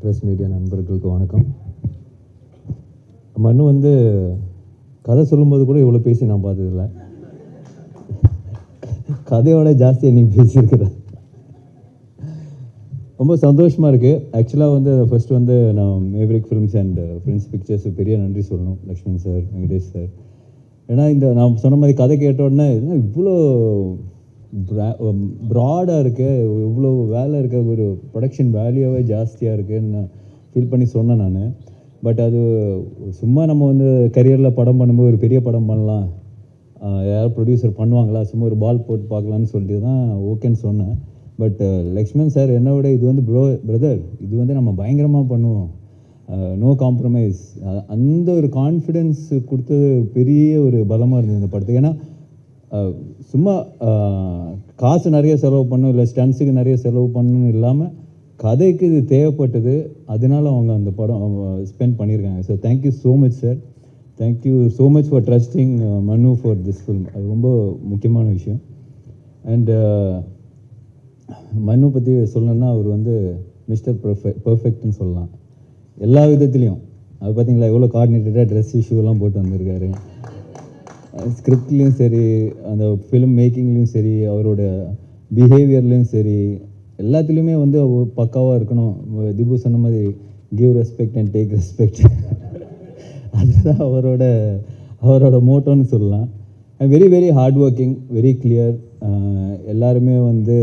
Press media நண்பர்களுக்கு வணக்கம். மனு வந்து கதை சொல்லும்போது கூட இவ்வளோ பேசி நான் பார்த்ததில்ல. கதையோட ஜாஸ்தியாக நீங்கள் பேசியிருக்கிற ரொம்ப சந்தோஷமாக இருக்குது. ஆக்சுவலாக வந்து ஃபஸ்ட்டு வந்து நான் Maverick films and Prince pictures பெரிய நன்றி சொல்லணும். Lakshman sir, Venkatesh sir. ஏன்னா இந்த நான் சொன்ன மாதிரி கதை கேட்ட உடனே இவ்வளோ ப்ராடாக இருக்கு, இவ்வளோ வேலை இருக்க, ஒரு ப்ரொடக்ஷன் வேல்யூவே ஜாஸ்தியாக இருக்குன்னு நான் ஃபீல் பண்ணி சொன்னேன் நான். பட் அது சும்மா நம்ம வந்து கரியரில் படம் பண்ணும்போது ஒரு பெரிய படம் பண்ணலாம், யாரும் ப்ரொடியூசர் பண்ணுவாங்களா, சும்மா ஒரு பால் போட்டு பார்க்கலான்னு சொல்லிட்டு தான் ஓகேன்னு சொன்னேன். பட் லக்ஷ்மண் சார் என்னை விட இது வந்து பிரதர் இது வந்து நம்ம பயங்கரமாக பண்ணுவோம், நோ காம்ப்ரமைஸ், அந்த ஒரு கான்ஃபிடென்ஸ் கொடுத்தது பெரிய ஒரு பலமாக இருந்தது இந்த படத்துக்கு. ஏன்னா சும்மா காசு நிறைய செலவு பண்ணணும், இல்லை ஸ்டன்ஸுக்கு நிறைய செலவு பண்ணணும் இல்லாமல் கதைக்கு இது தேவைப்பட்டது, அதனால அவங்க அந்த படம் ஸ்பெண்ட் பண்ணியிருக்காங்க. So thank you so much sir, thank you so much for trusting மனு ஃபார் திஸ் ஃபில்ம். அது ரொம்ப முக்கியமான விஷயம். அண்ட் மனு பற்றி சொல்லணும்னா அவர் வந்து மிஸ்டர் பர்ஃபெக்ட்னு சொல்லலாம் எல்லா விதத்துலேயும். அது பார்த்தீங்களா எவ்வளோ கோஆர்டினேட்டடாக ட்ரெஸ் இஷ்யூலாம் போட்டு வந்திருக்காரு. ஸ்கிரிப்ட்லேயும் சரி, அந்த ஃபிலிம் மேக்கிங்லேயும் சரி, அவரோட பிஹேவியர்லேயும் சரி, எல்லாத்துலேயுமே வந்து பக்காவாக இருக்கணும். திபு சொன்ன மாதிரி give respect and take respect, அதுதான் அவரோட மோட்டோன்னு சொல்லலாம். And very very hard working, very clear. எல்லாருமே வந்து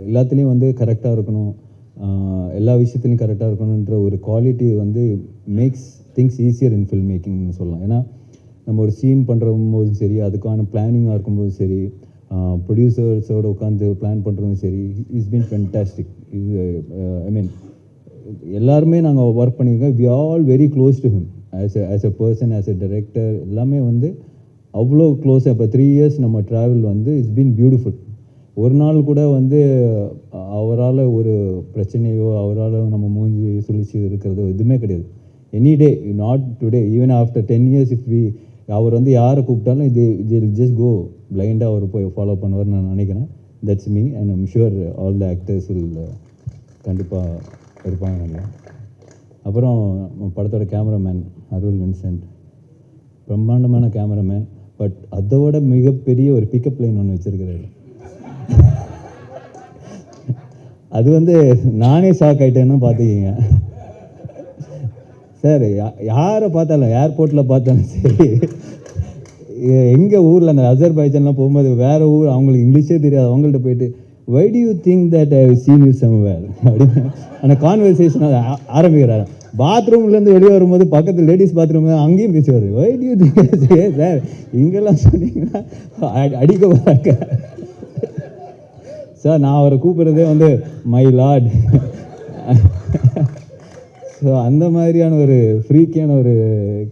எல்லாத்துலேயும் வந்து கரெக்டாக இருக்கணும், எல்லா விஷயத்துலையும் கரெக்டாக இருக்கணுன்ற ஒரு குவாலிட்டி வந்து makes things easier in film மேக்கிங்னு சொல்லலாம். ஏன்னா நம்ம ஒரு சீன் பண்ணுறம்போதும் சரி, அதுக்கான பிளானிங்காக இருக்கும்போதும் சரி, ப்ரொடியூசர்ஸோடு உட்காந்து பிளான் பண்ணுறதும் சரி, இஸ் பீன் ஃபென்டாஸ்டிக். இது ஐ மீன் எல்லாருமே நாங்கள் ஒர்க் பண்ணியிருக்கோம். We all very close to him as a person, as a director, எல்லாமே வந்து அவ்வளோ க்ளோஸாக. இப்போ 3 இயர்ஸ் நம்ம ட்ராவல் வந்து இட்ஸ் பீன் பியூட்டிஃபுல். ஒரு நாள் கூட வந்து அவரால் ஒரு பிரச்சனையோ, அவரால் நம்ம மூஞ்சி சுழிச்சு இருக்கிறதோ எதுவுமே கிடையாது. Any day, not today, even after 10 years if அவர் வந்து யாரை கூப்பிட்டாலும் இது ஜஸ்ட் கோ பிளைண்டாக அவர் போய் ஃபாலோ பண்ணுவார்னு நான் நினைக்கிறேன். That's me and I'm sure all the actors will கண்டிப்பாக இருப்பாங்க நினைக்கிறேன். அப்புறம் படத்தோட கேமராமேன் அருள் வின்சென்ட், பிரம்மாண்டமான கேமராமேன். பட் அதோட மிகப்பெரிய ஒரு பிக்கப் லைன் ஒன்று வச்சுருக்கிறாரு. அது வந்து நானே ஷாக் ஆகிட்டேன்னா பார்த்துக்கிங்க சார். யாரை பார்த்தாலும், ஏர்போர்ட்டில் பார்த்தாலும் சரி, எங்கள் ஊரில் அந்த அசர்பைஜான்லாம் போகும்போது வேறு ஊர், அவங்களுக்கு இங்கிலீஷே தெரியாது, அவங்கள்ட்ட போயிட்டு why do you think that I have seen you somewhere அப்படின்னு அந்த கான்வர்சேஷன் ஆரம்பிக்கிறாரு. பாத்ரூம்லேருந்து வெளியே வரும்போது பக்கத்தில் லேடிஸ் பாத்ரூம் அங்கேயும் பேசுவார். வை டு யூ திங்க் சார் இங்கெல்லாம் சொன்னீங்கன்னா அடிக்க வராங்க சார். நான் அவரை கூப்பிட்றதே வந்து மை லார்ட். ஸோ அந்த மாதிரியான ஒரு ஃப்ரீக்கியான ஒரு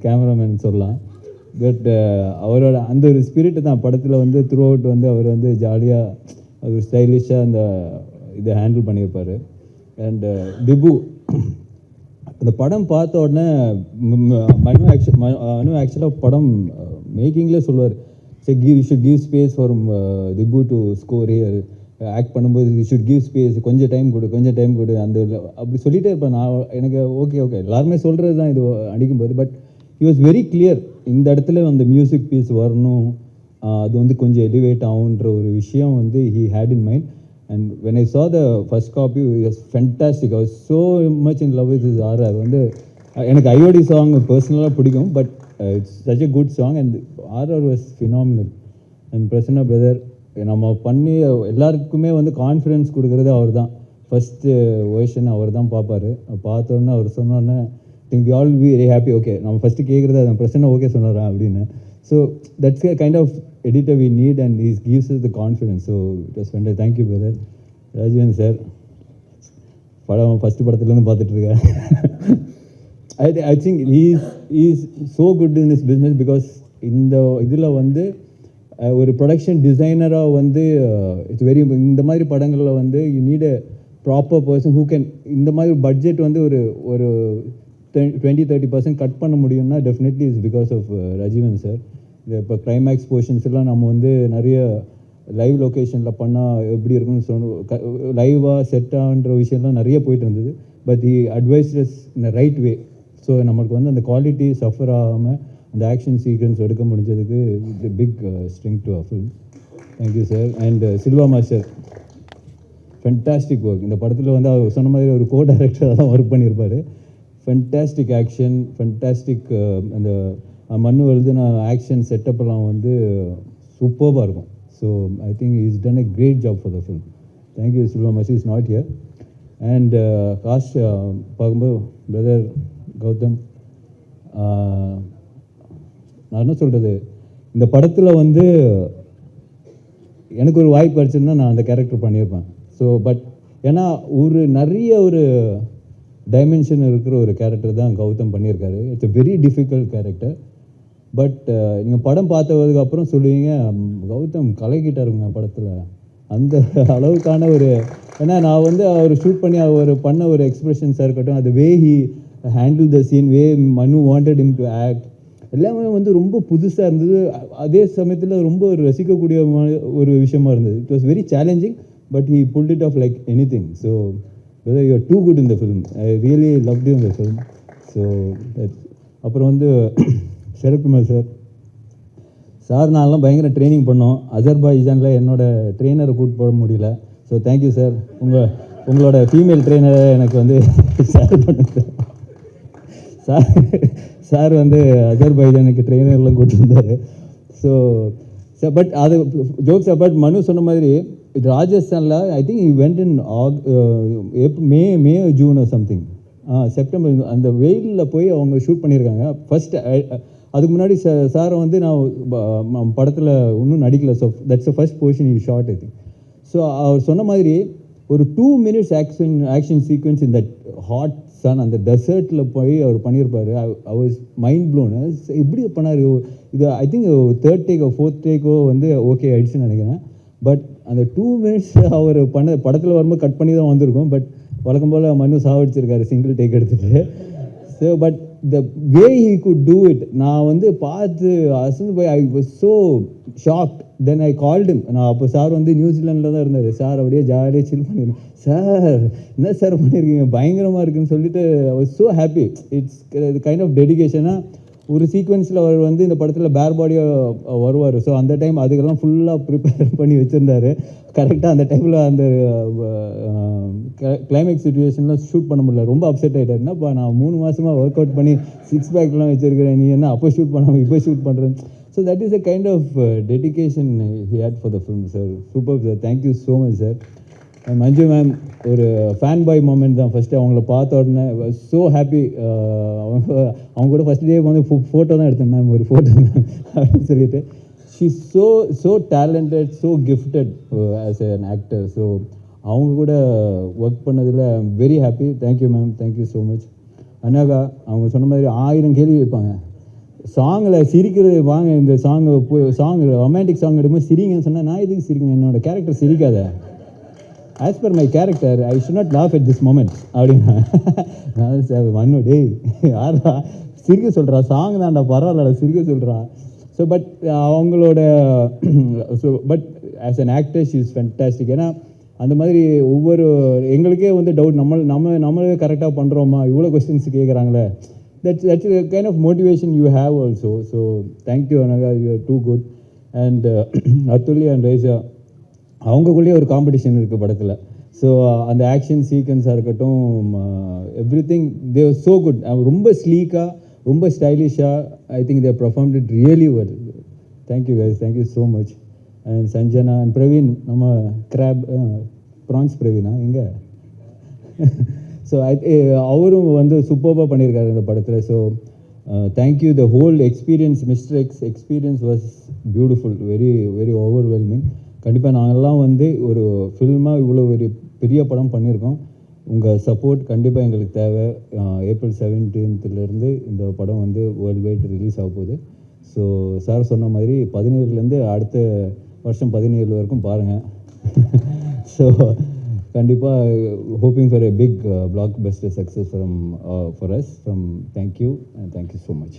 கேமராமேன் சொல்லலாம். பட் அவரோட அந்த ஒரு ஸ்பிரிட்டு தான் படத்தில் வந்து த்ரூ அவுட் வந்து அவர் வந்து ஜாலியாக ஒரு ஸ்டைலிஷாக அந்த இதை ஹேண்டில் பண்ணியிருப்பார். அண்டு திபு அந்த படம் பார்த்த உடனே மனு ஆக்சுவலாக படம் மேக்கிங்லேயே சொல்லுவார், சரி you should give space for Dipu to score here, act பண்ணும்போது யூ ஷுட் கிவ் ஸ்பேஸ், கொஞ்சம் டைம் கொடு அந்த அப்படி சொல்லிகிட்டே இருப்பேன் நான். எனக்கு ஓகே எல்லாருமே சொல்கிறது தான் இது அடிக்கும்போது. But he was very clear, இந்த இடத்துல அந்த மியூசிக் பீஸ் வரணும், அது வந்து கொஞ்சம் எலிவேட் ஆகுன்ற ஒரு விஷயம் வந்து he had in mind. And when I saw the first copy it was fantastic. I was so much in love with RR. வந்து எனக்கு ஐஓடி சாங் பர்சனலாக பிடிக்கும், but it's such a good song and RR was phenomenal. And Prasanna brother நம்ம பண்ணி எல்லாருக்குமே வந்து confidence கொடுக்குறது அவர் தான். ஃபஸ்ட்டு வேர்ஷன் அவர் தான் பார்ப்பார். பார்த்தோன்னே அவர் சொன்னோன்னே think we all be very happy. Okay நம்ம ஃபஸ்ட்டு கேட்குறது அந்த பிரச்சனை ஓகே சொன்னாரா அப்படின்னு. So that's a kind of editor we need and he's gives us the confidence. So it was fantastic. Thank you brother. Rajeevan sir படம் ஃபஸ்ட்டு படத்துலேருந்து பார்த்துட்ருக்கேன். I think is so good in this business because இந்த இதில் வந்து ஒரு production டிசைனராக வந்து it's very, இந்த மாதிரி படங்களில் வந்து you need a proper person who can, இந்த மாதிரி பட்ஜெட் வந்து ஒரு 20-30% கட் பண்ண முடியும்னா definitely is because of Rajeevan sir. இப்போ கிளைமேக்ஸ் போர்ஷன்ஸ் எல்லாம் நம்ம வந்து நிறைய லைவ் லொக்கேஷனில் பண்ணால் எப்படி இருக்குன்னு லைவாக செட்டாகன்ற விஷயம்லாம் நிறைய போயிட்டு இருந்தது. But he advices in the right way. So நமக்கு வந்து அந்த குவாலிட்டி சஃபர் ஆகாமல் அந்த ஆக்ஷன் சீக்வன்ஸ் எடுக்க முடிஞ்சதுக்கு big strength to a film. Thank you sir. And Silva master, fantastic work. இந்த படத்தில் வந்து அவர் சொன்ன மாதிரி ஒரு கோ டைரக்டராக தான் ஒர்க் பண்ணியிருப்பார். ஃபென்டாஸ்டிக் ஆக்ஷன், ஃபென்டாஸ்டிக் அந்த மண்ணு எழுதுன ஆக்ஷன் செட்டப்லாம் வந்து சூப்பர்பாக இருக்கும். So I think is done a great job for the film. Thank you Silva master is not here. And cast பார்க்கும்போது பிரதர் கௌதம், நான் என்ன சொல்கிறது, இந்த படத்தில் வந்து எனக்கு ஒரு வாய்ப்பு கிடச்சிருந்தா நான் அந்த கேரக்டர் பண்ணியிருப்பேன். ஸோ பட் ஏன்னா நிறைய ஒரு டைமென்ஷன் இருக்கிற ஒரு கேரக்டர் தான் கௌதம் பண்ணியிருக்காரு. It's a very difficult character. But நீங்கள் படம் பார்த்ததுக்கு அப்புறம் சொல்லுவீங்க, கௌதம் கலக்கிட்டாருங்க படத்தில், அந்த அளவுக்கான ஒரு, ஏன்னா நான் வந்து அவர் ஷூட் பண்ணி அவர் பண்ண ஒரு எக்ஸ்பிரஷன்ஸாக இருக்கட்டும், அது way he handle the scene, way Manu wanted him to act, எல்லாமே வந்து ரொம்ப புதுசாக இருந்தது. அதே சமயத்தில் ரொம்ப ஒரு ரசிக்கக்கூடிய ஒரு விஷயமா இருந்தது. It was very challenging, but he pulled it of like anything. So whether you are too good in the film. I really loved you in the film. So அப்புறம் வந்து சரத்குமார் சார் நான்லாம் பயங்கர ட்ரைனிங் பண்ணோம். அஜர்பைஜானில் என்னோட ட்ரெயினரை கூப்பிட்டு போட முடியல. So thank you sir. உங்களோட ஃபீமேல் ட்ரெயினரை எனக்கு வந்து ஷேர் பண்ணுங்க சார். சார் வந்து அஜர்பைஜானுக்கு ட்ரெயினர்லாம் கூப்பிட்டு வந்தார். ஸோ பட் அது ஜோக்ஸ் அபார்ட், மனு சொன்ன மாதிரி ராஜஸ்தானில் I think you went in May June something, September, அந்த வெயிலில் போய் அவங்க ஷூட் பண்ணியிருக்காங்க. ஃபஸ்ட்டு அதுக்கு முன்னாடி சாரை வந்து நான் படத்தில் இன்னும் நடிக்கலை. So that's the first portion you shot I think. So அவர் சொன்ன மாதிரி ஒரு 2 minutes ஆக்ஷன் சீக்வன்ஸ் இந்த ஹாட் சன், அந்த டெசர்ட்டில் போய் அவர் பண்ணியிருப்பார். I was mind blown. எப்படி பண்ணார் இது? ஐ திங்க் 3rd டேக்கோ 4th டேக்கோ வந்து ஓகே ஆயிடுச்சுன்னு நினைக்கிறேன். பட் அந்த 2 minutes அவர் படத்தில் வரும்போது கட் பண்ணி தான் வந்திருக்கும். பட் வழக்கம் போல் மனு சாவடிச்சிருக்காரு சிங்கிள் டேக் எடுத்துகிட்டு. So but the way he could do it, நான் வந்து பார்த்து அசந்து போய் ஐ was so shocked. Then I called him. நான் அப்போ சார் வந்து நியூசிலாண்டில் தான் இருந்தார். சார் அப்படியே ஜாலியாக சில் பண்ணிடுறேன். சார் என்ன சார் பண்ணியிருக்கீங்க, பயங்கரமாக இருக்குன்னு சொல்லிட்டு I was so happy. It's kind of டெடிகேஷனாக ஒரு சீக்வன்ஸில் அவர் வந்து இந்த படத்தில் பேர் பாடியாக வருவார். ஸோ அந்த டைம் அதுக்கெல்லாம் ஃபுல்லாக ப்ரிப்பேர் பண்ணி வச்சுருந்தார். கரெக்டாக அந்த டைமில் அந்த கிளைமேக்ஸ் சுச்சுவேஷன்லாம் ஷூட் பண்ண முடியல. ரொம்ப அப்செட் ஆகிட்டார். என்னப்பா நான் 3 மாதமாக ஒர்க் அவுட் பண்ணி 6 பேக்லாம் வச்சுருக்கிறேன், நீ என்ன அப்போ ஷூட் பண்ணாமல் இப்போ ஷூட் பண்ணுறேன். So that is a kind of dedication he had for the film, sir. Superb, sir. Thank you so much, sir. Manju ma'am ஒரு ஃபேன் பாய் மூமெண்ட் தான். ஃபஸ்ட்டு அவங்கள பார்த்த உடனே ஸோ ஹாப்பி. அவங்க கூட ஃபஸ்ட் டே வந்து photo தான் எடுத்தேன் மேம், ஒரு ஃபோட்டோ மேம் அப்படின்னு சொல்லிட்டு. She so talented, so gifted as an actor. So அவங்க கூட ஒர்க் பண்ணதில் very happy. Thank you ma'am, thank you so much. Anagha அவங்க சொன்ன மாதிரி 1000 கேள்வி வைப்பாங்க. சாங்கில் சிரிக்கிறது, வாங்க இந்த சாங் ரொமான்டிக் சாங் எடுக்கும்போது சிரிங்கன்னு சொன்னால், நான் எதுக்கு சிரிக்கணும், என்னோட கேரக்டர் சிரிக்காத, as per my character I should not laugh at this moment அப்படின்னா. நான் சார் மண்ணு டேய் யாரா சிரிக்க சொல்கிறா, சாங் தான்டா பரவாயில்லடா சிரிக்க சொல்கிறா. ஸோ பட் அவங்களோட but as an actor she is fantastic. ஏன்னா அந்த மாதிரி ஒவ்வொரு எங்களுக்கே வந்து டவுட், நம்மளே கரெக்டாக பண்ணுறோமா, இவ்வளோ questions கேட்குறாங்களே. that's a kind of motivation you have also. So thank you Anaga, you are too good. And Atulya and Raisa அவங்களுக்குள்ளேயே ஒரு காம்படிஷன் இருக்குது படத்தில். ஸோ அந்த ஆக்ஷன் சீக்வன்ஸாக இருக்கட்டும், everything they are so good. ரொம்ப ஸ்லீக்காக, ரொம்ப ஸ்டைலிஷாக I think they performed it really well. Thank you guys, thank you so much. And Sanjana and Praveen, நம்ம ப்ரான்ஸ் பிரவீனா எங்கே ஸோ அவரும் வந்து சூப்பராக பண்ணியிருக்காரு இந்த படத்தில். So thank you. The whole experience, mister X experience was beautiful, very very overwhelming. கண்டிப்பாக நாங்கள்லாம் வந்து ஒரு ஃபில்மாக இவ்வளோ ஒரு பெரிய படம் பண்ணியிருக்கோம். உங்கள் சப்போர்ட் கண்டிப்பாக எங்களுக்கு தேவை. ஏப்ரல் 17 இந்த படம் வந்து வேர்ல்டு வைட் ரிலீஸ் ஆக போகுது. ஸோ சார் சொன்ன மாதிரி 17 அடுத்த வருஷம் 17 வரைக்கும் பாருங்கள். ஸோ கண்டிப்பாக hoping for a big blockbuster success for us. Thank you and thank you so much.